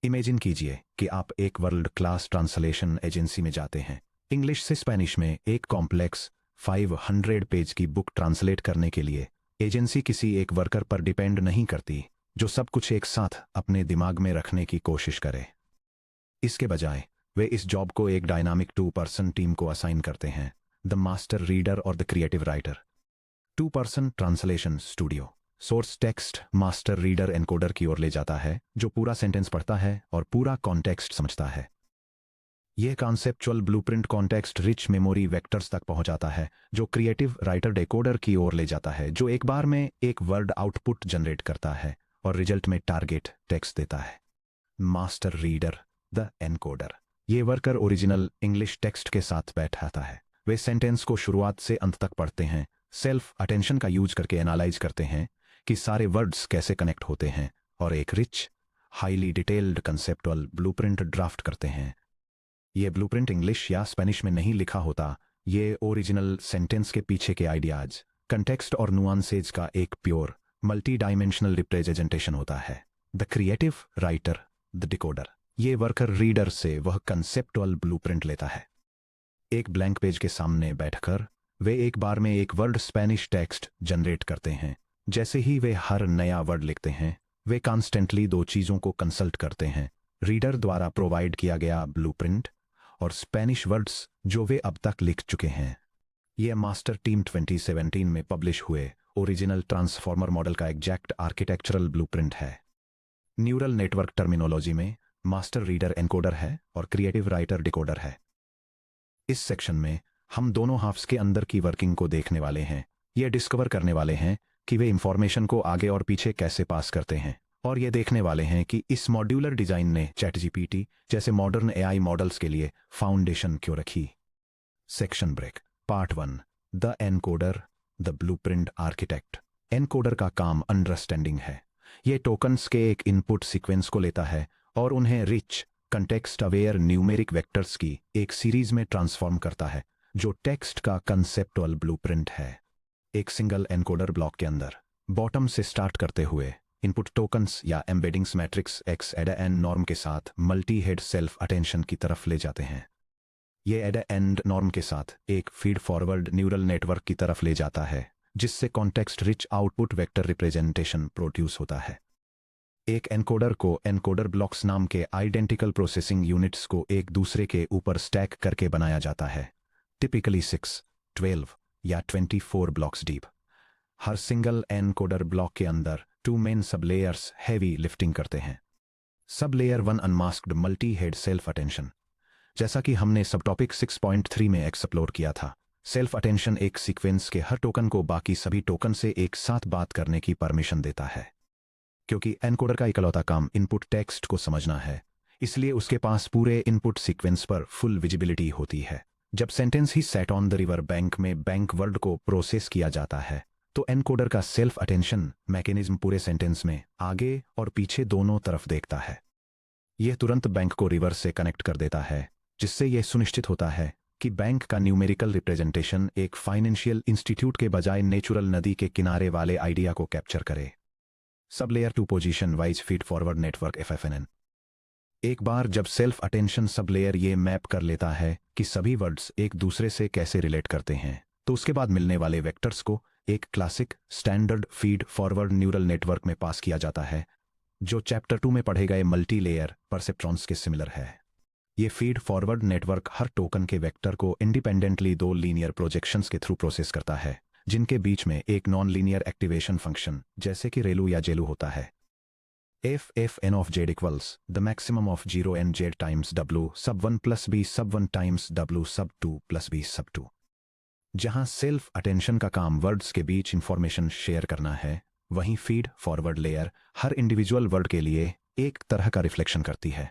Imagine कीजिए कि आप एक वर्ल्ड क्लास ट्रांसलेशन एजेंसी में जाते हैं। इंग्लिश से स्पेनिश में एक कॉम्प्लेक्स 500 पेज की बुक ट्रांसलेट करने के लिए एजेंसी किसी एक वर्कर पर डिपेंड नहीं करती जो सब कुछ एक साथ अपने दिमाग में रखने की कोशिश करे। इसके बजाय वे इस जॉब को एक डायनामिक 2 पर्सन टीम को असाइन करते हैं, द मास्टर रीडर और the creative writer. 2 person translation studio source text master reader encoder की ओर ले जाता है, जो पूरा सेंटेंस पढ़ता है और पूरा कॉन्टेक्स्ट समझता है। यह conceptual blueprint context rich memory vectors तक पहुंचाता है, जो क्रिएटिव राइटर डेकोडर की ओर ले जाता है, जो एक बार में एक वर्ड आउटपुट जनरेट करता है और रिजल्ट में टारगेट टेक्स्ट देता है। मास्टर रीडर द एनकोडर ये वर्कर ओरिजिनल इंग्लिश टेक्स्ट के साथ बैठाता है। वे सेंटेंस को शुरुआत से अंत तक पढ़ते हैं, सेल्फ अटेंशन का यूज करके एनालाइज करते हैं कि सारे वर्ड्स कैसे कनेक्ट होते हैं और एक rich highly detailed conceptual blueprint draft करते हैं। ये ब्लूप्रिंट इंग्लिश या स्पेनिश में नहीं लिखा होता, ये ओरिजिनल सेंटेंस के पीछे के आइडियाज, कंटेक्स्ट और नुआंसेज का एक प्योर मल्टी डायमेंशनल रिप्रेजेंटेशन होता है। The creative writer the decoder ये वर्कर रीडर से वह कंसेप्चुअल ब्लूप्रिंट लेता है। एक ब्लैंक पेज के सामने बैठकर वे एक बार में एक वर्ड स्पेनिश टेक्स्ट जनरेट करते हैं। जैसे ही वे हर नया वर्ड लिखते हैं, वे कॉन्स्टेंटली दो चीजों को कंसल्ट करते हैं, रीडर द्वारा प्रोवाइड किया गया ब्लूप्रिंट और स्पेनिश वर्ड्स जो वे अब तक लिख चुके हैं। यह मास्टर टीम 2017 में पब्लिश हुए ओरिजिनल ट्रांसफॉर्मर मॉडल का एग्जैक्ट आर्किटेक्चरल ब्लूप्रिंट है। न्यूरल नेटवर्क टर्मिनोलॉजी में मास्टर रीडर एनकोडर है और क्रिएटिव राइटर डिकोडर है। इस सेक्शन में हम दोनों हाफ्स के अंदर की वर्किंग को देखने वाले हैं। ये डिस्कवर करने वाले हैं कि वे इंफॉर्मेशन को आगे और पीछे कैसे पास करते हैं, और ये देखने वाले हैं कि इस मॉड्यूलर डिजाइन ने चैटजीपीटी जैसे मॉडर्न एआई मॉडल्स के लिए फाउंडेशन क्यों रखी। Section break part 1 the encoder the blueprint architect. Encoder का काम अंडरस्टैंडिंग है। ये टोकन्स के एक इनपुट सीक्वेंस को लेता है और उन्हें rich context aware numeric vectors की एक सीरीज में ट्रांसफॉर्म करता है, जो टेक्स्ट का कंसेप्चुअल ब्लूप्रिंट है। एक सिंगल एनकोडर ब्लॉक के अंदर बॉटम से स्टार्ट करते हुए इनपुट टोकन्स या एम्बेडिंग्स मैट्रिक्स एक्स एडा एन नॉर्म के साथ मल्टी हेड सेल्फ अटेंशन की तरफ ले जाते हैं। ये एडा एंड नॉर्म के साथ एक फीड फॉरवर्ड न्यूरल नेटवर्क की तरफ ले जाता है, जिससे context rich output vector representation produce होता है। एक एनकोडर को एनकोडर ब्लॉक्स नाम के आइडेंटिकल प्रोसेसिंग यूनिट्स को एक दूसरे के ऊपर स्टैक करके बनाया जाता है, टिपिकली 6, 12 या 24 ब्लॉक्स डीप। हर सिंगल एनकोडर ब्लॉक के अंदर 2 मेन सब लेयर्स हैवी लिफ्टिंग करते हैं। Sub layer 1 unmasked multi head self attention. जैसा कि हमने सब टॉपिक 6.3 में एक्सप्लोर किया था, सेल्फ अटेंशन एक सीक्वेंस के हर टोकन को बाकी सभी टोकन से एक साथ बात करने की परमिशन देता है। क्योंकि एनकोडर का इकलौता काम इनपुट टेक्स्ट को समझना है, इसलिए उसके पास पूरे इनपुट सीक्वेंस पर फुल विजिबिलिटी होती है। जब sentence he set on the river bank में बैंक वर्ड को प्रोसेस किया जाता है, तो एनकोडर का सेल्फ अटेंशन मैकेनिज्म पूरे सेंटेंस में आगे और पीछे दोनों तरफ देखता है। यह तुरंत बैंक को रिवर से कनेक्ट कर देता है, जिससे यह सुनिश्चित होता है कि बैंक का न्यूमेरिकल रिप्रेजेंटेशन एक फाइनेंशियल इंस्टीट्यूट के बजाय नेचुरल नदी के किनारे वाले आइडिया को कैप्चर करे। Sub layer 2 position wise feed forward network FFNN। एक बार जब सेल्फ अटेंशन सब लेयर ये मैप कर लेता है कि सभी वर्ड्स एक दूसरे से कैसे रिलेट करते हैं, तो उसके बाद मिलने वाले वेक्टर्स को एक classic standard feed forward neural network में पास किया जाता है, जो चैप्टर 2 में पढ़े गए मल्टी लेयर परसेप्ट्रॉन्स के सिमिलर है। ये फीड फॉरवर्ड नेटवर्क हर टोकन के वेक्टर को इंडिपेंडेंटली 2 लीनियर प्रोजेक्शंस के थ्रू प्रोसेस करता है, जिनके बीच में एक नॉन लीनियर एक्टिवेशन फंक्शन जैसे कि रेलू या जेलू होता है। f(n) of z equals the maximum of 0 n z times w sub 1 plus b sub 1 times w sub 2 plus b sub 2। जहां सेल्फ अटेंशन का काम वर्ड्स के बीच इंफॉर्मेशन शेयर करना है, वहीं फीड फॉरवर्ड लेयर हर इंडिविजुअल वर्ड के लिए एक तरह का रिफ्लेक्शन करती है।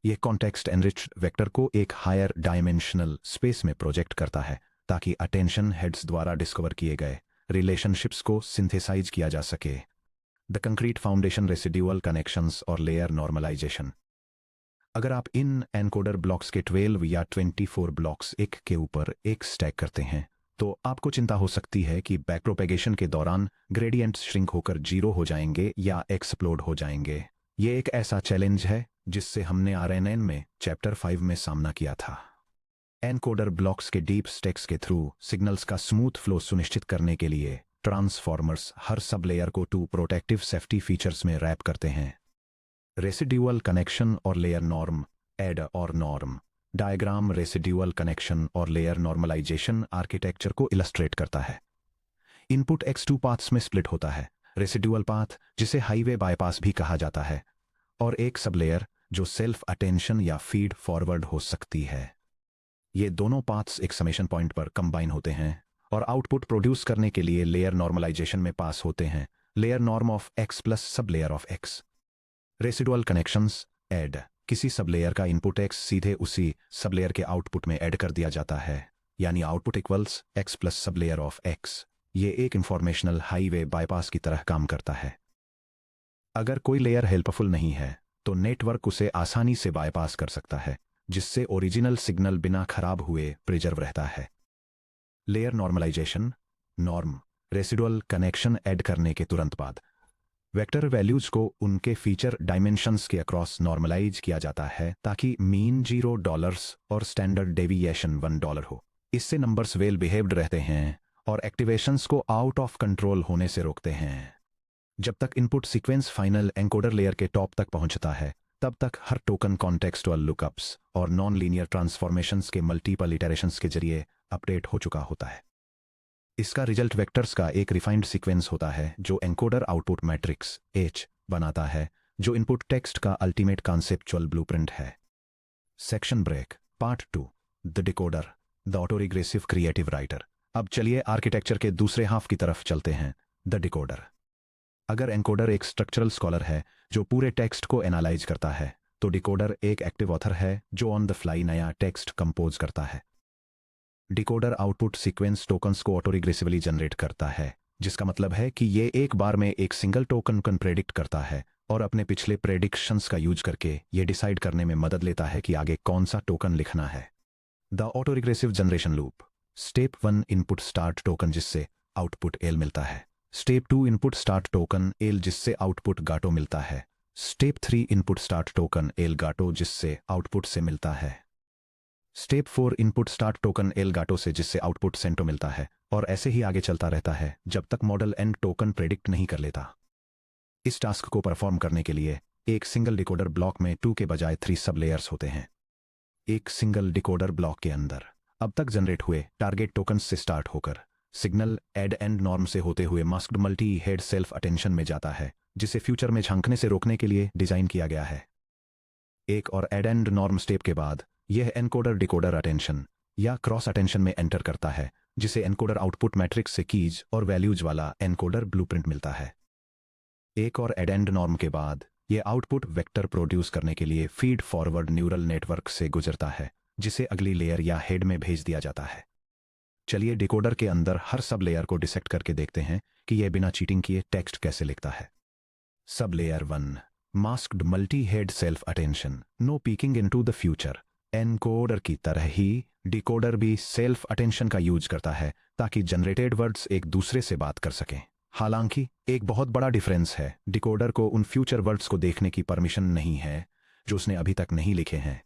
यह कॉन्टेक्स्ट एनरिच्ड वेक्टर को एक हायर डायमेंशनल स्पेस में प्रोजेक्ट करता है, ताकि अटेंशन हेड्स द्वारा डिस्कवर किए गए रिलेशनशिप्स को सिंथेसाइज किया जा सके। The concrete foundation residual connections और लेयर नॉर्मलाइजेशन। अगर आप इन एनकोडर ब्लॉक्स के 12 या 24 ब्लॉक्स एक के ऊपर एक स्टैक करते हैं, तो आपको चिंता हो सकती है कि बैक प्रोपेगेशन के दौरान ग्रेडियंट्स श्रिंक होकर 0 हो जाएंगे या एक्सप्लोड हो जाएंगे। ये एक ऐसा चैलेंज है जिससे हमने RNN में चैप्टर 5 में सामना किया था। एनकोडर ब्लॉक्स के डीप स्टैक्स के थ्रू सिग्नल्स का स्मूथ फ्लो सुनिश्चित करने के लिए ट्रांसफॉर्मर्स हर सब लेयर को 2 प्रोटेक्टिव सेफ्टी फीचर्स में रैप करते हैं। रेसिड्यूअल कनेक्शन और लेयर नॉर्म, एड और नॉर्म डायग्राम रेसिड्यूअल कनेक्शन और लेयर नॉर्मलाइजेशन आर्किटेक्चर को इलस्ट्रेट करता है। इनपुट X2 पाथ्स में स्प्लिट होता है, रेसिड्यूअल पाथ जिसे हाईवे बाईपास भी कहा जाता है, और एक सब लेयर जो सेल्फ अटेंशन या फीड फॉरवर्ड हो सकती है। ये दोनों पाथ्स एक समेशन पॉइंट पर कंबाइन होते हैं और आउटपुट प्रोड्यूस करने के लिए लेयर नॉर्मलाइजेशन में पास होते हैं, layer norm of X plus sub layer of X। Residual connections, add किसी सब लेयर का इनपुट X सीधे उसी सब लेयर के आउटपुट में ऐड कर दिया जाता है, यानी output equals X plus sub layer of X। ये एक इंफॉर्मेशनल हाईवे बाईपास की तरह काम करता है। अगर कोई लेयर हेल्पफुल नहीं है तो नेटवर्क उसे आसानी से बाईपास कर सकता है, जिससे ओरिजिनल सिग्नल बिना खराब हुए प्रिजर्व रहता है। Layer normalisation, norm residual connection add करने के तुरंत बाद वेक्टर वैल्यूज को उनके फीचर डायमेंशंस के अक्रॉस नॉर्मलाइज किया जाता है ताकि मीन $0 और स्टैंडर्ड डेविएशन $1 हो। इससे नंबर्स वेल बिहेव्ड रहते हैं और एक्टिवेशंस को आउट ऑफ कंट्रोल होने से रोकते हैं। जब तक input sequence final encoder layer के टॉप तक पहुंचता है, तब तक हर टोकन कॉन्टेक्सुअल लुकअप्स और नॉन लीनियर ट्रांसफॉर्मेशंस के मल्टीपल इटरेशंस के जरिए अपडेट हो चुका होता है। इसका रिजल्ट वेक्टर्स का एक रिफाइंड सीक्वेंस होता है जो एनकोडर आउटपुट मैट्रिक्स H बनाता है, जो इनपुट टेक्स्ट का अल्टीमेट कॉन्सेप्चुअल ब्लूप्रिंट है। Section break, part 2, the decoder, the autoregressive creative writer. अब चलिए आर्किटेक्चर के दूसरे हाफ की तरफ चलते हैं, द डिकोडर। अगर एनकोडर एक स्ट्रक्चरल स्कॉलर है जो पूरे टेक्स्ट को एनालाइज करता है, तो डिकोडर एक एक्टिव ऑथर है जो ऑन द फ्लाई नया टेक्स्ट कंपोज करता है। डिकोडर आउटपुट सीक्वेंस टोकन्स को ऑटोरिग्रेसिवली जनरेट करता है, जिसका मतलब है कि ये एक बार में एक सिंगल टोकन को प्रेडिक्ट करता है और अपने पिछले प्रेडिक्शंस का यूज करके ये डिसाइड करने में मदद लेता है कि आगे कौन सा टोकन लिखना है। The autoregressive generation loop. Step 1 input start token जिससे आउटपुट एल मिलता है। स्टेप 2 इनपुट स्टार्ट टोकन एल जिससे आउटपुट गाटो मिलता है। स्टेप 3 इनपुट स्टार्ट टोकन एल गाटो जिससे आउटपुट से मिलता है। स्टेप 4 इनपुट स्टार्ट टोकन एल गाटो से जिससे आउटपुट सेंटो मिलता है, और ऐसे ही आगे चलता रहता है जब तक मॉडल एंड टोकन प्रेडिक्ट नहीं कर लेता। इस टास्क को परफॉर्म करने के लिए एक सिंगल डिकोडर ब्लॉक में 2 के बजाय 3 सब लेयर्स होते हैं। एक सिंगल डिकोडर ब्लॉक के अंदर अब तक जनरेट हुए टारगेट टोकन से स्टार्ट होकर सिग्नल एड एंड नॉर्म से होते हुए masked multi head self attention में जाता है, जिसे फ्यूचर में झांकने से रोकने के लिए डिजाइन किया गया है। एक और एड एंड नॉर्म स्टेप के बाद यह एनकोडर डिकोडर अटेंशन या क्रॉस अटेंशन में एंटर करता है, जिसे एनकोडर आउटपुट मैट्रिक्स से कीज और वैल्यूज वाला एनकोडर ब्लूप्रिंट मिलता है। एक और एड एंड नॉर्म के बाद यह आउटपुट वेक्टर प्रोड्यूस करने के लिए फीड फॉरवर्ड न्यूरल नेटवर्क से गुजरता है, जिसे अगली लेयर या हेड में भेज दिया जाता है। चलिए डिकोडर के अंदर हर सब लेयर को डिसेक्ट करके देखते हैं कि यह बिना चीटिंग किए टेक्स्ट कैसे लिखता है। सब layer 1, masked multi head self attention, no peeking into the future. Encoder की तरह ही डिकोडर भी सेल्फ अटेंशन का यूज करता है ताकि जनरेटेड वर्ड्स एक दूसरे से बात कर सकें। हालांकि एक बहुत बड़ा डिफरेंस है, डिकोडर को उन फ्यूचर वर्ड्स को देखने की परमिशन नहीं है जो उसने अभी तक नहीं लिखे हैं।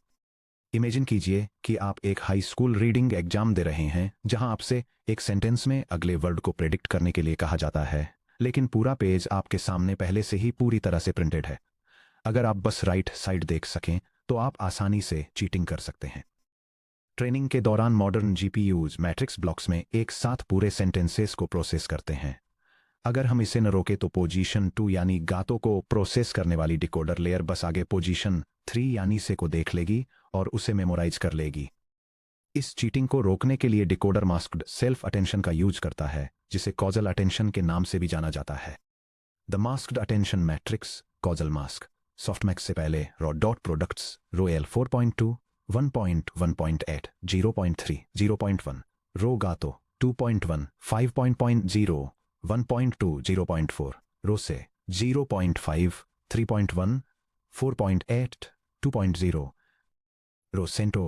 इमेजिन कीजिए कि आप एक हाई स्कूल रीडिंग एग्जाम दे रहे हैं जहां आपसे एक सेंटेंस में अगले वर्ड को प्रेडिक्ट करने के लिए कहा जाता है, लेकिन पूरा पेज आपके सामने पहले से ही पूरी तरह से प्रिंटेड है। अगर आप बस राइट साइड देख सकें तो आप आसानी से चीटिंग कर सकते हैं। ट्रेनिंग के दौरान मॉडर्न जीपीयूज मैट्रिक्स ब्लॉक्स में एक साथ पूरे सेंटेंसेस को प्रोसेस करते हैं। अगर हम इसे न रोके तो पोजीशन 2 यानी गातों को प्रोसेस करने वाली डिकोडर लेयर बस आगे पोजीशन 3 यानी से को देख लेगी और उसे मेमोराइज कर लेगी। इस चीटिंग को रोकने के लिए डिकोडर मास्क्ड सेल्फ अटेंशन का यूज करता है, जिसे कॉजल अटेंशन के नाम से भी जाना जाता है। The masked attention matrix causal mask softmax से पहले रॉ डॉट प्रोडक्ट्स रो एल 4.2 1.1.8 0.3 0.1 रो गातो 2.1 5.0 1.2 0.4 रो से 0.5 3.1 4.8 2.0 रो सेंटो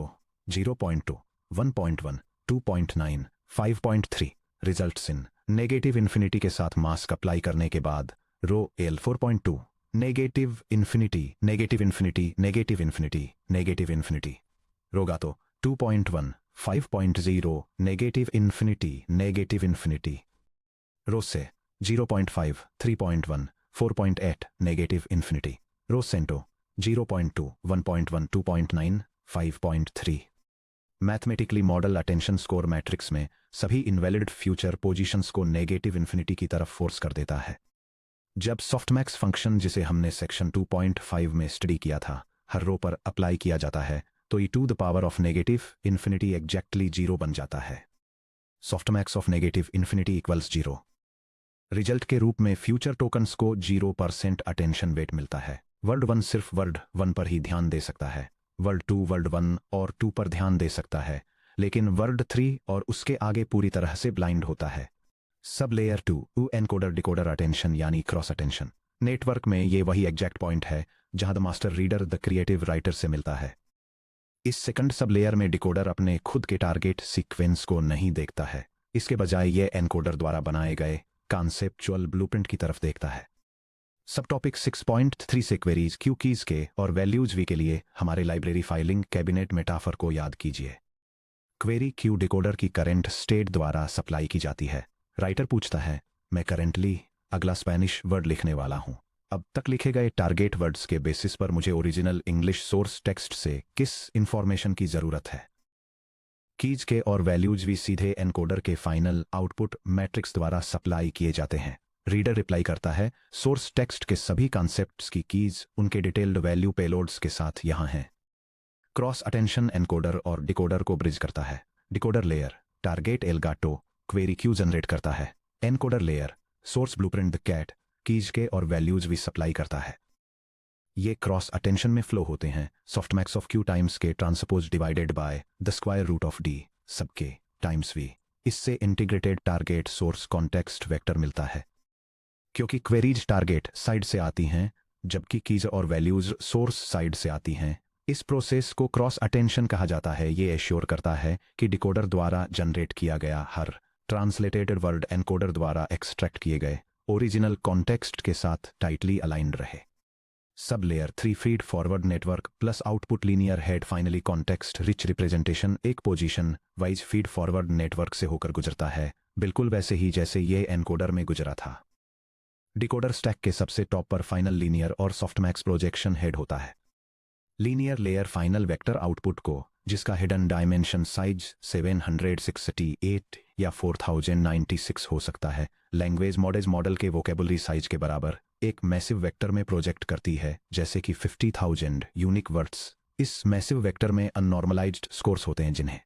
0.2 1.1 2.9 5.3 रिजल्ट्स इन नेगेटिव इन्फिनिटी के साथ मास्क अप्लाई करने के बाद रो एल 4.2 negative infinity, negative infinity, negative infinity, negative infinity. रोगातो 2.1, 5.0, नेगेटिव इन्फिनिटी, नेगेटिव इन्फिनिटी। रोसे 0.5, 3.1, 4.8, नेगेटिव इन्फिनिटी। रोसेंटो 0.2, 1.1, 2.9, 5.3। Mathematically model attention score matrix में सभी इनवैलिड फ्यूचर पोजीशंस को नेगेटिव इन्फिनिटी की तरफ फोर्स कर देता है। जब सॉफ्टमैक्स फंक्शन, जिसे हमने सेक्शन 2.5 में स्टडी किया था, हर रो पर अप्लाई किया जाता है तो e to the power of negative infinity exactly 0 बन जाता है। Softmax of negative infinity equals 0। Result के रूप में फ्यूचर टोकन्स को 0% अटेंशन वेट मिलता है। वर्ल्ड 1 सिर्फ वर्ल्ड 1 पर ही ध्यान दे सकता है, वर्ल्ड 2 वर्ल्ड 1 और 2 पर ध्यान दे सकता है, लेकिन वर्ल्ड 3 और उसके आगे पूरी तरह से ब्लाइंड होता है। सब लेयर 2 एनकोडर डिकोडर अटेंशन यानी क्रॉस अटेंशन। नेटवर्क में ये वही एग्जैक्ट पॉइंट है जहां the master reader the creative writer से मिलता है। इस सेकंड सब लेयर में डिकोडर अपने खुद के टारगेट सीक्वेंस को नहीं देखता है, इसके बजाय ये एनकोडर द्वारा बनाए गए कॉन्सेप्चुअल ब्लूप्रिंट की तरफ देखता है। सब टॉपिक 6.3 से क्वेरीज क्यू कीज के और वैल्यूज वी के लिए हमारे लाइब्रेरी फाइलिंग कैबिनेट मेटाफर को याद कीजिए। क्वेरी क्यू डिकोडर की करंट स्टेट द्वारा सप्लाई की जाती है। राइटर पूछता है, मैं करंटली अगला स्पेनिश वर्ड लिखने वाला हूं। अब तक लिखे गए टारगेट वर्ड्स के बेसिस पर मुझे ओरिजिनल इंग्लिश सोर्स टेक्स्ट से किस इंफॉर्मेशन की जरूरत है। कीज के और वैल्यूज भी सीधे एनकोडर के फाइनल आउटपुट मैट्रिक्स द्वारा सप्लाई किए जाते हैं। रीडर रिप्लाई करता है, सोर्स टेक्स्ट के सभी कॉन्सेप्ट्स की कीज उनके डिटेल्ड वैल्यू पेलोड्स के साथ यहां हैं। क्रॉस अटेंशन एनकोडर और डिकोडर को ब्रिज करता है। डिकोडर लेयर टारगेट एल्गाटो क्वेरी क्यू जनरेट करता है। Encoder layer source blueprint the cat keys K और वैल्यूज भी सप्लाई करता है। ये क्रॉस अटेंशन में फ्लो होते हैं softmax of Q times K transpose divided by the square root of D सबके टाइम्स वी। इससे integrated target source context vector मिलता है। क्योंकि क्वेरीज टारगेट साइड से आती हैं जबकि कीज और वैल्यूज सोर्स साइड से आती हैं, इस प्रोसेस को क्रॉस अटेंशन कहा जाता है। ये एश्योर करता है कि डिकोडर द्वारा जनरेट किया गया हर ट्रांसलेटेड वर्ड एनकोडर द्वारा एक्सट्रैक्ट किए गए ओरिजिनल कॉन्टेक्स्ट के साथ टाइटली अलाइंड रहे। Sub layer 3 feed forward network plus output linear head finally context rich representation एक position wise feed forward network से होकर गुजरता है, बिल्कुल वैसे ही जैसे ये एनकोडर में गुजरा था। डिकोडर स्टैक के सबसे टॉप पर फाइनल लीनियर और सॉफ्टमैक्स प्रोजेक्शन हेड होता है। Linear layer final vector output को, जिसका हिडन डायमेंशन साइज 768 या 4096 हो सकता है, लैंग्वेज मॉडल के वोकेबुलरी साइज के बराबर एक मैसिव वेक्टर में प्रोजेक्ट करती है, जैसे कि 50,000 यूनिक वर्ड्स। इस मैसिव वेक्टर में अननॉर्मलाइज्ड स्कोर्स होते हैं जिन्हें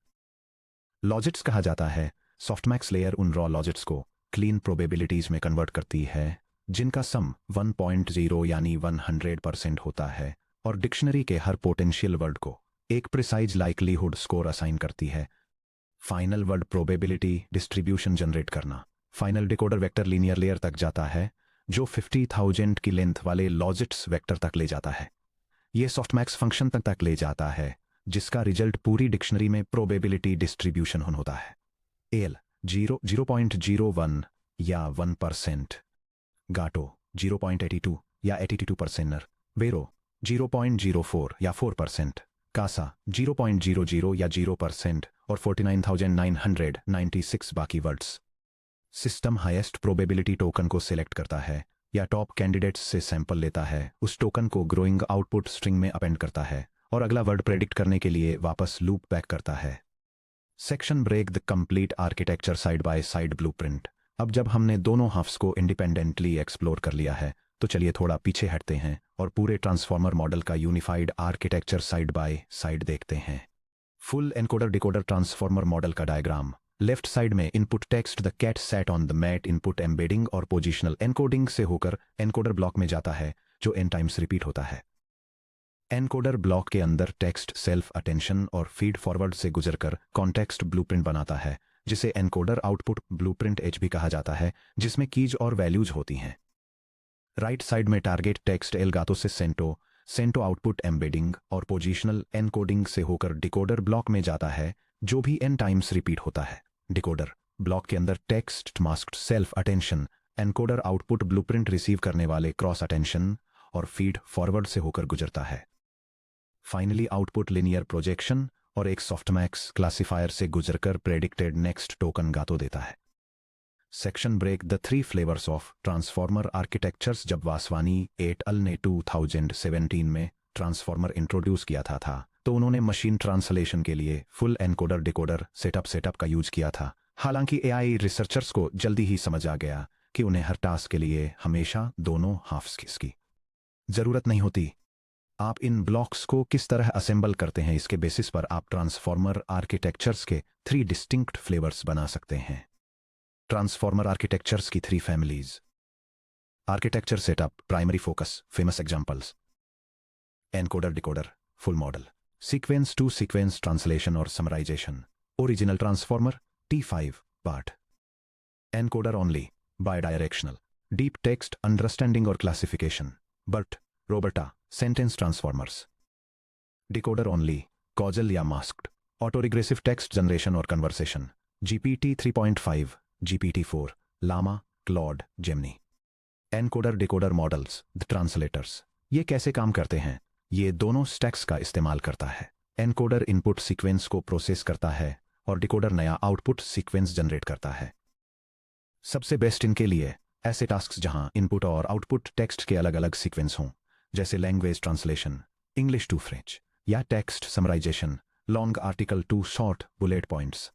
लॉजिट्स कहा जाता है। सॉफ्टमैक्स लेयर उन रॉ लॉजिट्स को क्लीन प्रोबेबिलिटीज में कन्वर्ट करती है जिनका सम 1.0 यानी 100% होता है और डिक्शनरी के हर पोटेंशियल वर्ड को एक प्रिसाइज लाइकलीहुड स्कोर असाइन करती है। Final word probability distribution generate करना। Final decoder vector linear layer तक जाता है जो 50,000 की लेंथ वाले लॉजिट्स वेक्टर तक ले जाता है। यह सॉफ्टमैक्स फंक्शन तक ले जाता है जिसका रिजल्ट पूरी डिक्शनरी में प्रोबेबिलिटी डिस्ट्रीब्यूशन होता है। एल 0.01 या 1%, गाटो 0.82 या 82%, वेरो 0.04 या 4%, कासा 0.00 या 0% और 49,996 बाकी words. System highest probability token को सिलेक्ट करता है या टॉप कैंडिडेट्स से सैंपल लेता है, उस टोकन को ग्रोइंग आउटपुट स्ट्रिंग में अपेंड करता है और अगला वर्ड प्रेडिक्ट करने के लिए वापस लूप बैक करता है। Section break the complete architecture side by side blueprint. अब जब हमने दोनों हाफ्स को इंडिपेंडेंटली एक्सप्लोर कर लिया है तो चलिए थोड़ा पीछे हटते हैं और पूरे ट्रांसफॉर्मर मॉडल का unified architecture side by side देखते हैं। Full encoder decoder transformer model का डायग्राम। लेफ्ट साइड में input text the cat sat on the mat input embedding और पोजिशनल एनकोडिंग से होकर एनकोडर ब्लॉक में जाता है जो n टाइम्स रिपीट होता है। एनकोडर ब्लॉक के अंदर टेक्स्ट सेल्फ अटेंशन और फीड फॉरवर्ड से गुजरकर कॉन्टेक्स्ट ब्लूप्रिंट बनाता है जिसे एनकोडर आउटपुट ब्लूप्रिंट एच भी कहा जाता है, जिसमें कीज और वैल्यूज होती हैं। राइट साइड में टारगेट टेक्स्ट एल्गातो से सेंटो आउटपुट एम्बेडिंग और पोजिशनल एनकोडिंग से होकर डिकोडर ब्लॉक में जाता है जो भी n टाइम्स रिपीट होता है। डिकोडर ब्लॉक के अंदर text masked self attention encoder output blueprint receive करने वाले क्रॉस अटेंशन और फीड फॉरवर्ड से होकर गुजरता है। फाइनली आउटपुट लिनियर प्रोजेक्शन और एक सॉफ्टमैक्स क्लासिफायर से गुजरकर प्रेडिक्टेड नेक्स्ट टोकन गातो देता है। Section break the 3 flavours of transformer architectures. जब वासवानी एट अल ने 2017 में ट्रांसफॉर्मर इंट्रोड्यूस किया था तो उन्होंने मशीन ट्रांसलेशन के लिए फुल एनकोडर डिकोडर सेटअप का यूज किया था। हालांकि एआई रिसर्चर्स को जल्दी ही समझ आ गया कि उन्हें हर टास्क के लिए हमेशा दोनों हाफ्स की जरूरत नहीं होती। आप इन ब्लॉक्स को किस तरह असेंबल करते हैं, इसके बेसिस पर आप ट्रांसफॉर्मर आर्किटेक्चर्स के 3 डिस्टिंक्ट फ्लेवर्स बना सकते हैं। ट्रांसफॉर्मर आर्किटेक्चर्स की 3 families. Architecture setup, primary focus, famous examples. Encoder decoder, full model. Sequence to sequence translation और summarization. Original transformer T5 part. Encoder only, bidirectional, deep text understanding और classification. BERT, RoBERTa, sentence transformers. Decoder only, causal या masked, autoregressive text generation और conversation. GPT 3.5, GPT-4, Llama, Claude, Gemini. Encoder decoder models, the translators. ये कैसे काम करते हैं? ये दोनों स्टैक्स का इस्तेमाल करता है। एनकोडर इनपुट सीक्वेंस को प्रोसेस करता है और डिकोडर नया आउटपुट सीक्वेंस जनरेट करता है। सबसे बेस्ट इनके लिए ऐसे टास्क्स जहां इनपुट और आउटपुट टेक्स्ट के अलग अलग सीक्वेंस हों, जैसे language translation, English to French, या text summarisation, long article to short bullet points.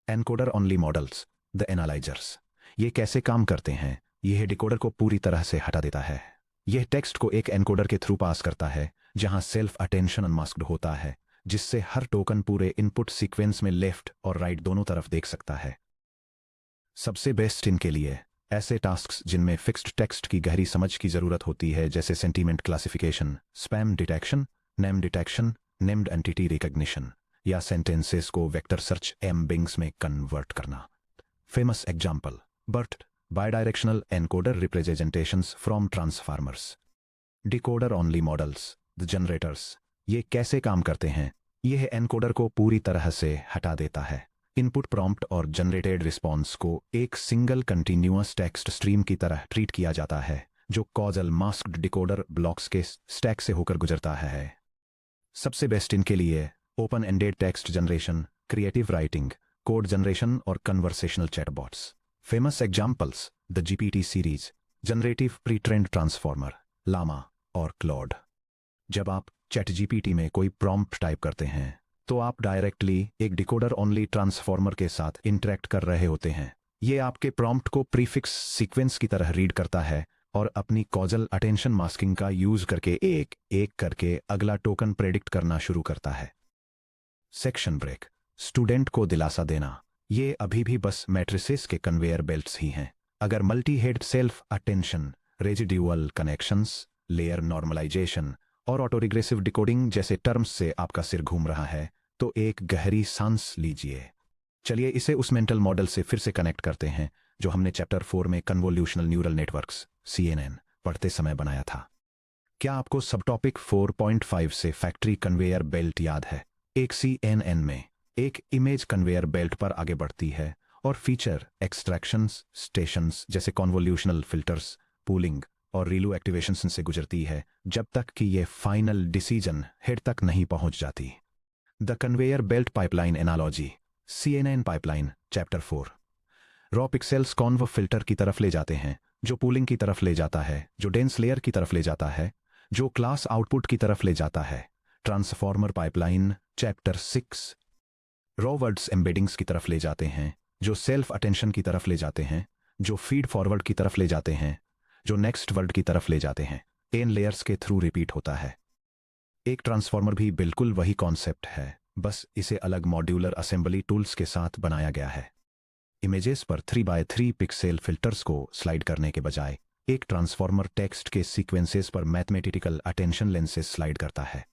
Encoder only models, the analysers. ये कैसे काम करते हैं? यह डिकोडर को पूरी तरह से हटा देता है। यह टेक्स्ट को एक एनकोडर के थ्रू पास करता है जहां सेल्फ अटेंशन अनमास्क्ड होता है, जिससे हर टोकन पूरे इनपुट सीक्वेंस में लेफ्ट और राइट दोनों तरफ देख सकता है। सबसे बेस्ट इनके लिए ऐसे टास्क्स जिनमें फिक्स्ड टेक्स्ट की गहरी समझ की जरूरत होती है, जैसे sentiment classification, spam detection, name detection, named entity recognition, या सेंटेंसेस को वेक्टर सर्च एम्बिंग्स में कन्वर्ट करना। Famous example, BERT, bidirectional encoder representations from transformers. Decoder only models, the generators. ये कैसे काम करते हैं? यह एनकोडर को पूरी तरह से हटा देता है। इनपुट प्रॉम्प्ट और जनरेटेड रिस्पॉन्स को एक सिंगल कंटिन्यूअस टेक्स्ट स्ट्रीम की तरह ट्रीट किया जाता है, जो कॉजल मास्क्ड डिकोडर ब्लॉक्स के स्टैक से होकर गुजरता है। सबसे बेस्ट इनके लिए open ended text generation, creative writing, code generation और conversational chatbots. Famous examples, the GPT series, generative pre trained transformer, Llama और क्लॉड। जब आप ChatGPT में कोई प्रॉम्प्ट टाइप करते हैं तो आप डायरेक्टली एक डिकोडर ओनली ट्रांसफॉर्मर के साथ इंटरेक्ट कर रहे होते हैं। ये आपके प्रॉम्प्ट को प्रीफिक्स सीक्वेंस की तरह रीड करता है और अपनी कॉजल अटेंशन मास्किंग का यूज करके एक एक करके अगला टोकन प्रेडिक्ट करना शुरू करता है। सेक्शन ब्रेक, स्टूडेंट को दिलासा देना। ये अभी भी बस मैट्रिसेस के कन्वेयर बेल्ट्स ही हैं। अगर multi head self attention, residual connections, layer normalisation और ऑटो रिग्रेसिव डिकोडिंग जैसे टर्म्स से आपका सिर घूम रहा है तो एक गहरी सांस लीजिए। चलिए इसे उस मेंटल मॉडल से फिर से कनेक्ट करते हैं जो हमने चैप्टर 4 में कन्वोल्यूशनल न्यूरल नेटवर्क्स CNN पढ़ते समय बनाया था। क्या आपको सब टॉपिक 4.5 से फैक्ट्री कन्वेयर बेल्ट याद है? एक CNN में एक इमेज कन्वेयर बेल्ट पर आगे बढ़ती है और फीचर एक्सट्रैक्शंस स्टेशंस जैसे कन्वोल्यूशनल फिल्टर्स, पूलिंग और रीलू एक्टिवेशन से गुजरती है जब तक कि यह फाइनल डिसीजन हेड तक नहीं पहुंच जाती। The conveyor belt pipeline analogy, CNN pipeline, chapter 4। Raw pixels conv filter की तरफ ले जाते हैं, जो पूलिंग की तरफ ले जाता है, जो डेंस लेयर की तरफ ले जाता है, जो क्लास आउटपुट की तरफ ले जाता है। Transformer pipeline, chapter 6। Raw words embeddings की तरफ ले जाते हैं, जो सेल्फ अटेंशन की तरफ ले जाते हैं, जो फीड फॉरवर्ड की तरफ ले जाते हैं, जो नेक्स्ट वर्ड की तरफ ले जाते हैं। एन लेयर्स के थ्रू रिपीट होता है। एक ट्रांसफॉर्मर भी बिल्कुल वही कॉन्सेप्ट है, बस इसे अलग मॉड्यूलर असेंबली टूल्स के साथ बनाया गया है। इमेजेस पर 3x3 पिक्सेल फिल्टर्स को स्लाइड करने के बजाय एक ट्रांसफॉर्मर टेक्स्ट के सीक्वेंसेस पर मैथमेटिकल अटेंशन लेंसेस स्लाइड करता है।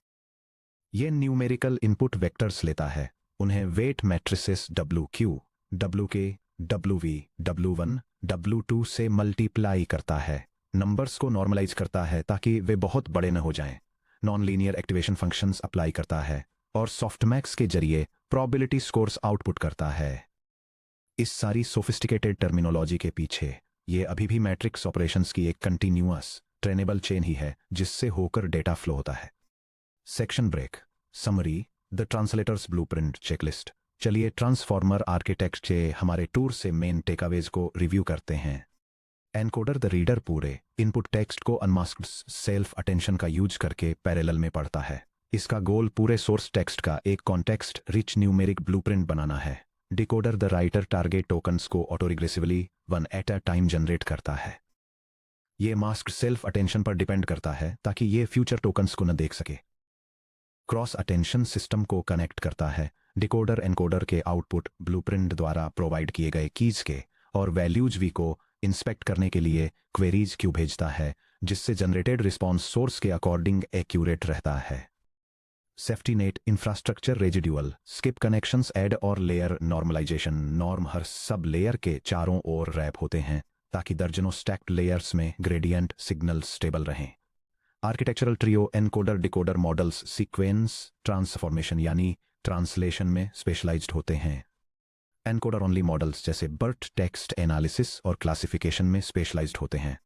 यह न्यूमेरिकल इनपुट वेक्टर्स लेता है, उन्हें weight matrices WQ, WK, WV, W1, W2 से मल्टीप्लाई करता है, नंबर्स को नॉर्मलाइज करता है ताकि वे बहुत बड़े न हो जाएं, non linear activation functions apply करता है और सॉफ्टमैक्स के जरिए प्रोबेबिलिटी स्कोर्स आउटपुट करता है। इस सारी सोफिस्टिकेटेड टर्मिनोलॉजी के पीछे ये अभी भी मैट्रिक्स ऑपरेशंस की एक कंटिन्यूअस ट्रेनेबल चेन ही है जिससे होकर डेटा फ्लो होता है। Section break summary the translator's blueprint checklist. चलिए ट्रांसफॉर्मर आर्किटेक्ट के हमारे टूर से मेन टेकअवेज को रिव्यू करते हैं। एनकोडर द रीडर पूरे इनपुट टेक्स्ट को अनमास्क्ड सेल्फ अटेंशन का यूज करके पैरेलल में पढ़ता है। इसका गोल पूरे सोर्स टेक्स्ट का एक कॉन्टेक्स्ट रिच न्यूमेरिक ब्लूप्रिंट बनाना है। Decoder the writer target tokens को autoregressively one at a time generate करता है। ये मास्क्ड सेल्फ अटेंशन पर डिपेंड करता है ताकि ये फ्यूचर टोकन्स को न देख सके। क्रॉस अटेंशन सिस्टम को कनेक्ट करता है। डिकोडर एनकोडर के आउटपुट ब्लूप्रिंट द्वारा प्रोवाइड किए गए कीज के और वैल्यूज वी को इंस्पेक्ट करने के लिए क्वेरीज क्यू भेजता है, जिससे जनरेटेड रिस्पॉन्स सोर्स के अकॉर्डिंग एक्यूरेट रहता है। Safety net infrastructure residual skip connections add और लेयर नॉर्मलाइजेशन। नॉर्म हर सब लेयर के चारों ओर रैप होते हैं ताकि दर्जनों स्टैक्ड लेयर्स में ग्रेडियंट सिग्नल स्टेबल रहें। Architectural trio encoder decoder models sequence transformation यानी ट्रांसलेशन में स्पेशलाइज्ड होते हैं। एनकोडर ओनली मॉडल्स जैसे बर्ट टेक्स्ट एनालिसिस और क्लासिफिकेशन में स्पेशलाइज्ड होते हैं।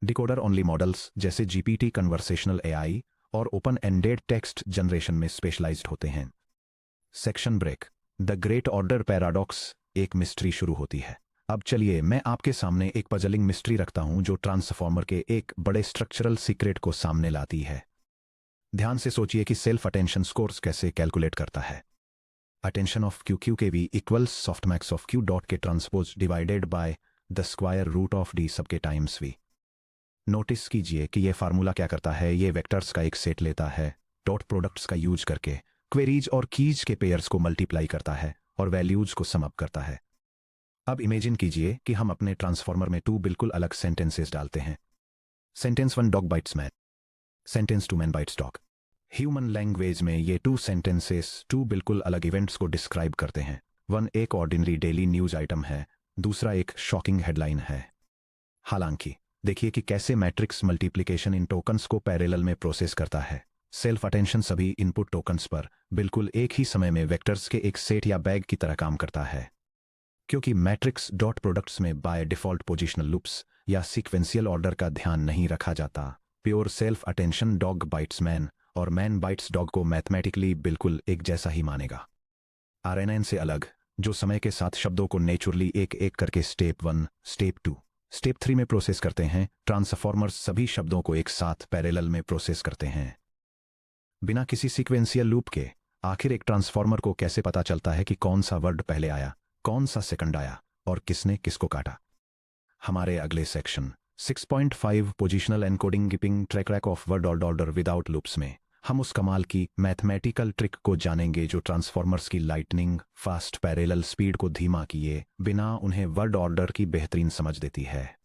डिकोडर ओनली मॉडल्स जैसे जीपीटी कन्वर्सेशनल एआई और ओपन एंडेड टेक्स्ट जनरेशन में स्पेशलाइज्ड होते हैं। Section break the great order paradox. एक मिस्ट्री शुरू होती है। अब चलिए मैं आपके सामने एक पजलिंग मिस्ट्री रखता हूं जो ट्रांसफॉर्मर के एक बड़े स्ट्रक्चरल सीक्रेट को सामने लाती है। ध्यान से सोचिए कि सेल्फ अटेंशन स्कोर्स कैसे कैलकुलेट करता है। Attention of Q Q K V equals softmax of Q dot K transpose divided by the square root of D सबके टाइम्स वी। नोटिस कीजिए कि यह फार्मूला क्या करता है। ये वेक्टर्स का एक सेट लेता है, डॉट प्रोडक्ट्स का यूज करके क्वेरीज और कीज के पेयर्स को मल्टीप्लाई करता है और वैल्यूज को सम अप करता है। अब इमेजिन कीजिए कि हम अपने ट्रांसफॉर्मर में 2 बिल्कुल अलग सेंटेंसेस डालते हैं। Sentence 1 dog bytes man, sentence 2 man bytes dog. Human language में ये 2 सेंटेंसेस 2 बिल्कुल अलग इवेंट्स को डिस्क्राइब करते हैं। 1 एक ऑर्डिनरी डेली न्यूज आइटम है, दूसरा एक शॉकिंग हेडलाइन है। हालांकि देखिए कि कैसे मैट्रिक्स मल्टीप्लिकेशन इन टोकन्स को पैरेलल में प्रोसेस करता है। सेल्फ अटेंशन सभी इनपुट टोकन्स पर बिल्कुल एक ही समय में वेक्टर्स के एक सेट या बैग की तरह काम करता है। क्योंकि मैट्रिक्स डॉट प्रोडक्ट्स में बाय डिफॉल्ट पोजिशनल लूप्स या सीक्वेंशियल ऑर्डर का ध्यान नहीं रखा जाता, pure self attention dog bytes man और मैन बाइट्स डॉग को मैथमेटिकली बिल्कुल एक जैसा ही मानेगा। आरएनएन से अलग, जो समय के साथ शब्दों को नेचुरली एक एक करके स्टेप 1, स्टेप 2, स्टेप 3 में प्रोसेस करते हैं, ट्रांसफॉर्मर्स सभी शब्दों को एक साथ पैरेलल में प्रोसेस करते हैं। बिना किसी सीक्वेंशियल लूप के आखिर एक ट्रांसफॉर्मर को कैसे पता चलता है कि कौन सा वर्ड पहले आया, कौन सा सेकंड आया और किसने किसको काटा। हमारे अगले section 6.5 positional encoding keeping track of word order without loops में हम उस कमाल की मैथमेटिकल ट्रिक को जानेंगे जो ट्रांसफॉर्मर्स की लाइटनिंग फास्ट पैरेलल स्पीड को धीमा किए बिना उन्हें वर्ड ऑर्डर की बेहतरीन समझ देती है।